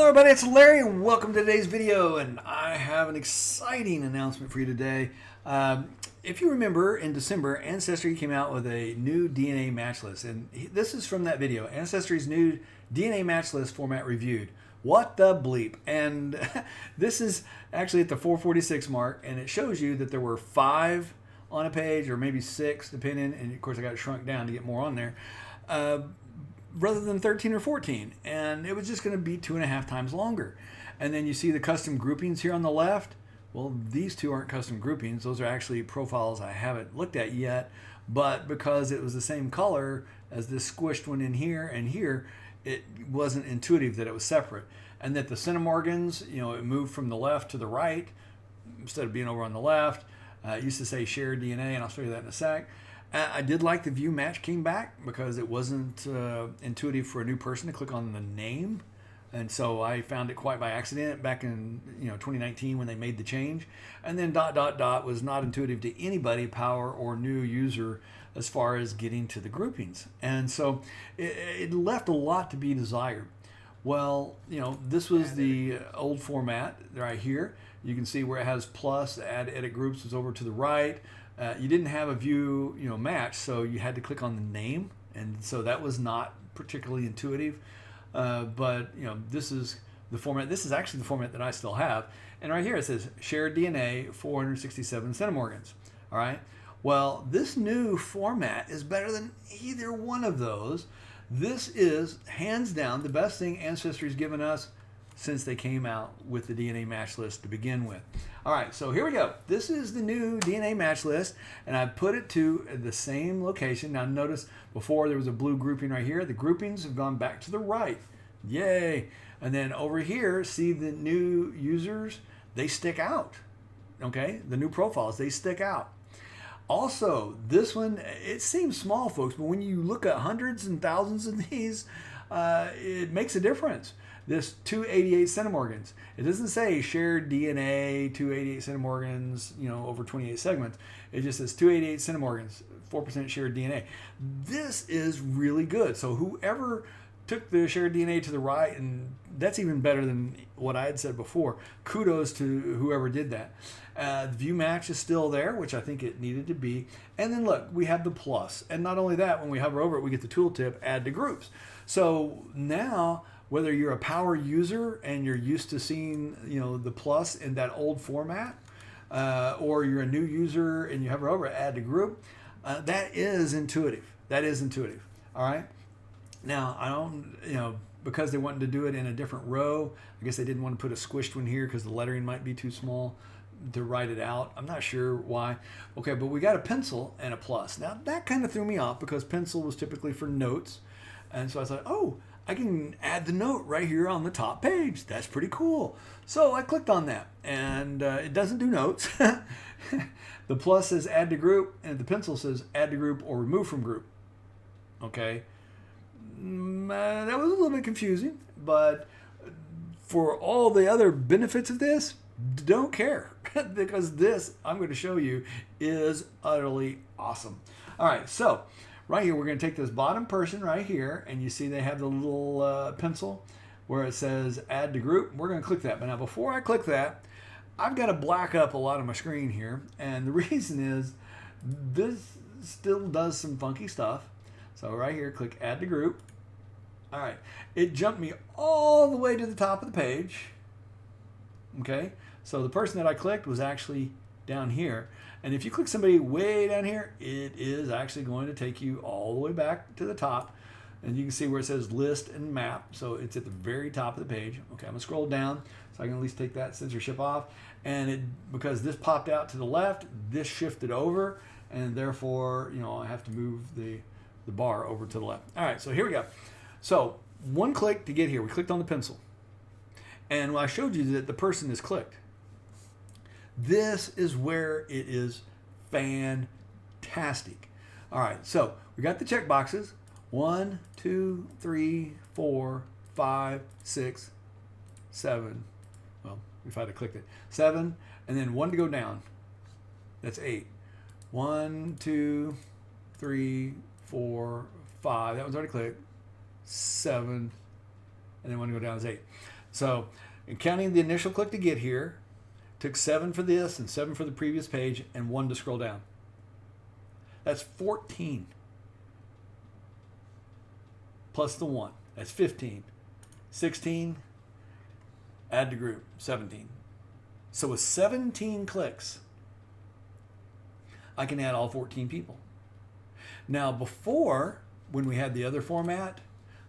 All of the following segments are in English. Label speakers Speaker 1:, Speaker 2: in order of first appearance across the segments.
Speaker 1: Hello everybody, it's Larry and welcome to today's video, and I have an exciting announcement for you today. If you remember, in December, Ancestry came out with a new DNA match list, and this is from that video, Ancestry's new DNA match list format reviewed. What the bleep? And this is actually at the 446 mark, and it shows you that there were 5 on a page, or maybe 6, depending, and of course I got it shrunk down to get more on there. Rather than 13 or 14, and it was just going to be 2.5 times longer. And then you see the custom groupings here on the left. Well, these two aren't custom groupings. Those are actually profiles I haven't looked at yet, but because it was the same color as this squished one in here and here, it wasn't intuitive that it was separate. And that the centimorgans, you know, it moved from the left to the right instead of being over on the left. It used to say shared DNA, and I'll show you that in a sec. I did like the view match came back because it wasn't intuitive for a new person to click on the name. And so I found it quite by accident back in 2019 when they made the change. And then ... was not intuitive to anybody, power or new user, as far as getting to the groupings. And so it left a lot to be desired. Well, this was the old format right here. You can see where it has plus, add edit groups was over to the right. You didn't have a view, match, so you had to click on the name, and so that was not particularly intuitive. But this is the format. This is actually the format that I still have, and right here it says shared DNA 467 centimorgans. All right. Well, this new format is better than either one of those. This is hands down the best thing Ancestry's given us since they came out with the DNA match list to begin with. All right, so here we go. This is the new DNA match list, and I put it to the same location. Now notice before there was a blue grouping right here. The groupings have gone back to the right. Yay. And then over here, see the new users, they stick out. Okay, the new profiles, they stick out. Also, this one, it seems small, folks, but when you look at hundreds and thousands of these, it makes a difference. This 288 centimorgans. It doesn't say shared DNA, 288 centimorgans, over 28 segments. It just says 288 centimorgans, 4% shared DNA. This is really good. So whoever took the shared DNA to the right, and that's even better than what I had said before. Kudos to whoever did that. The view match is still there, which I think it needed to be. And then look, we have the plus. And not only that, when we hover over it, we get the tooltip, add to groups. So now, whether you're a power user and you're used to seeing, the plus in that old format, or you're a new user and you hover over it, add to group, that is intuitive. That is intuitive. All right. Now, I don't, because they wanted to do it in a different row, I guess they didn't want to put a squished one here because the lettering might be too small to write it out. I'm not sure why. Okay, but we got a pencil and a plus. Now, that kind of threw me off because pencil was typically for notes. And so I thought, oh, I can add the note right here on the top page. That's pretty cool. So I clicked on that, and it doesn't do notes. The plus says add to group, and the pencil says add to group or remove from group. Okay. That was a little bit confusing, but for all the other benefits of this, don't care because this, I'm going to show you, is utterly awesome. All right, so right here, we're going to take this bottom person right here, and you see they have the little pencil where it says add to group. We're going to click that. But now before I click that, I've got to black up a lot of my screen here. And the reason is this still does some funky stuff. So right here, click add to group. All right. It jumped me all the way to the top of the page. Okay. So the person that I clicked was actually down here. And if you click somebody way down here, it is actually going to take you all the way back to the top. And you can see where it says list and map. So it's at the very top of the page. Okay, I'm gonna scroll down so I can at least take that censorship off. And because this popped out to the left, this shifted over, and therefore, I have to move the bar over to the left. All right, so here we go. So one click to get here. We clicked on the pencil. And I showed you that the person is clicked. This is where it is fantastic. All right, so we got the check boxes. 1, 2, 3, 4, 5, 6, 7. Well, if I had clicked it, 7, and then 1 to go down. That's 8. 1, 2, 3, 4, 5. That one's already clicked. 7, and then 1 to go down is 8. So, in counting the initial click to get here, took 7 for this and 7 for the previous page and 1 to scroll down. That's 14. Plus the 1. That's 15. 16. Add to group. 17. So with 17 clicks, I can add all 14 people. Now before, when we had the other format,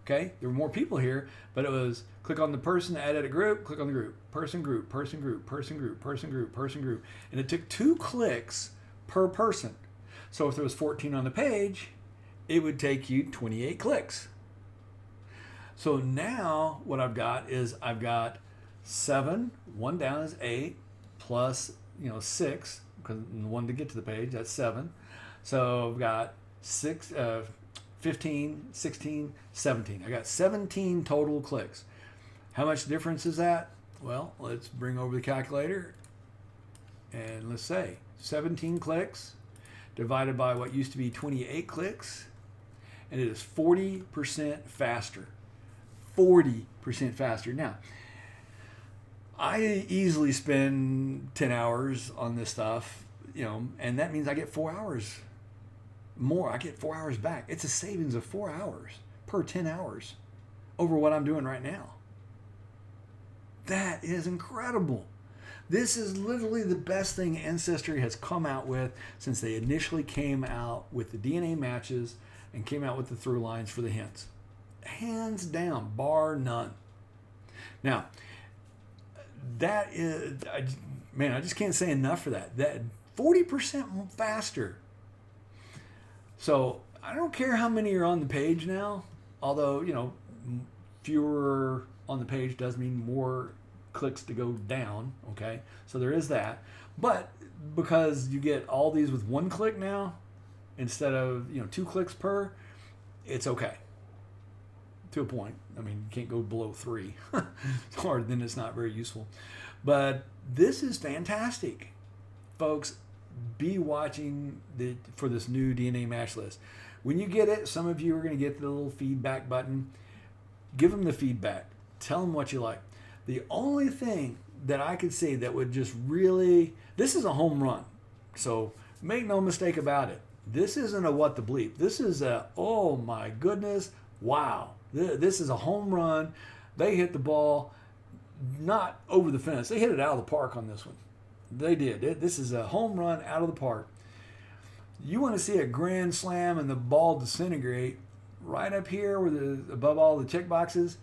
Speaker 1: okay, there were more people here, but it was click on the person, add a group, click on the group, person group, person group, person group, person group, person group. And it took 2 clicks per person. So if there was 14 on the page, it would take you 28 clicks. So now what I've got is I've got 7, 1 down is 8, plus 6, because 1 to get to the page, that's 7. So I've got 15, 16, 17. I got 17 total clicks. How much difference is that? Well, let's bring over the calculator and let's say 17 clicks divided by what used to be 28 clicks, and it is 40% faster. 40% faster. Now, I easily spend 10 hours on this stuff, and that means I get 4 hours more. I get 4 hours back. It's a savings of 4 hours per 10 hours over what I'm doing right now. That is incredible. This is literally the best thing Ancestry has come out with since they initially came out with the DNA matches and came out with the through lines for the hints. Hands down, bar none. Now, that is, I just can't say enough for that. That 40% faster. So I don't care how many are on the page now, although, fewer on the page does mean more clicks to go down, okay? So there is that. But because you get all these with 1 click now, instead of, 2 clicks per, it's okay. To a point. I mean, you can't go below 3, or then it's not very useful. But this is fantastic. Folks, be watching for this new DNA match list. When you get it, some of you are going to get the little feedback button. Give them the feedback. Tell them what you like. The only thing that I could see that would just really, this is a home run. So make no mistake about it. This isn't a what the bleep. This is a, oh my goodness, wow. This is a home run. They hit the ball not over the fence. They hit it out of the park on this one. They did. This is a home run out of the park. You want to see a grand slam and the ball disintegrate right up here where above all the check boxes,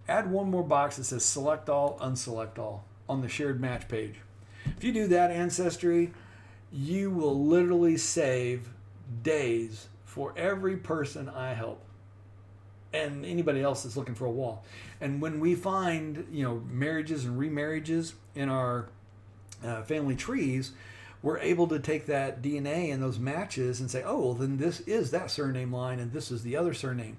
Speaker 1: add one more box that says select all, unselect all on the shared match page. If you do that, Ancestry, you will literally save days for every person I help and anybody else that's looking for a wall. And when we find, marriages and remarriages in our family trees, we're able to take that DNA and those matches and say, oh, well, then this is that surname line and this is the other surname.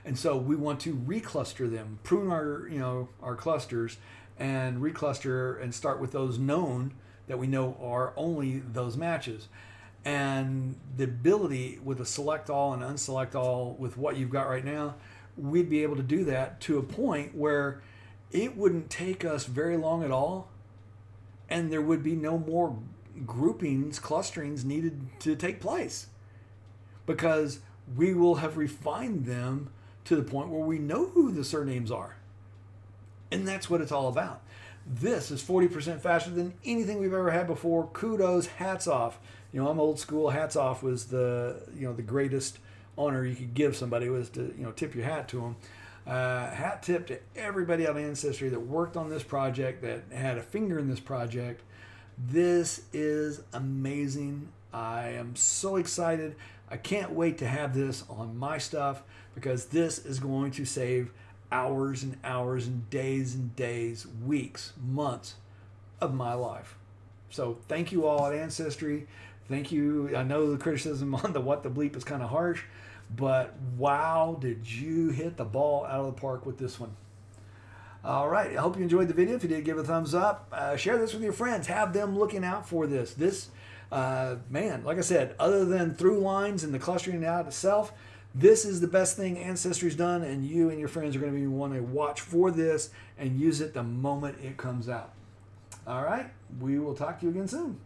Speaker 1: And so we want to recluster them, prune our clusters and recluster and start with those known that we know are only those matches. And the ability with a select all and unselect all with what you've got right now, we'd be able to do that to a point where it wouldn't take us very long at all, and there would be no more groupings, clusterings needed to take place, because we will have refined them to the point where we know who the surnames are. And that's what it's all about. This is 40% faster than anything we've ever had before. Kudos, hats off. I'm old school. Hats off was the greatest honor you could give somebody, was to tip your hat to them. Hat tip to everybody on Ancestry that worked on this project, that had a finger in this project. This is amazing. I am so excited. I can't wait to have this on my stuff, because this is going to save hours and hours and days, weeks, months of my life. So thank you all at Ancestry. Thank you. I know the criticism on the what the bleep is kind of harsh, but wow, did you hit the ball out of the park with this one. All right, I hope you enjoyed the video. If you did, give it a thumbs up. Share this with your friends. Have them looking out for this. Man, like I said, other than through lines and the clustering out itself, This is the best thing Ancestry's done, and you and your friends are going to be wanting to watch for this and use it the moment it comes out. All right, we will talk to you again soon.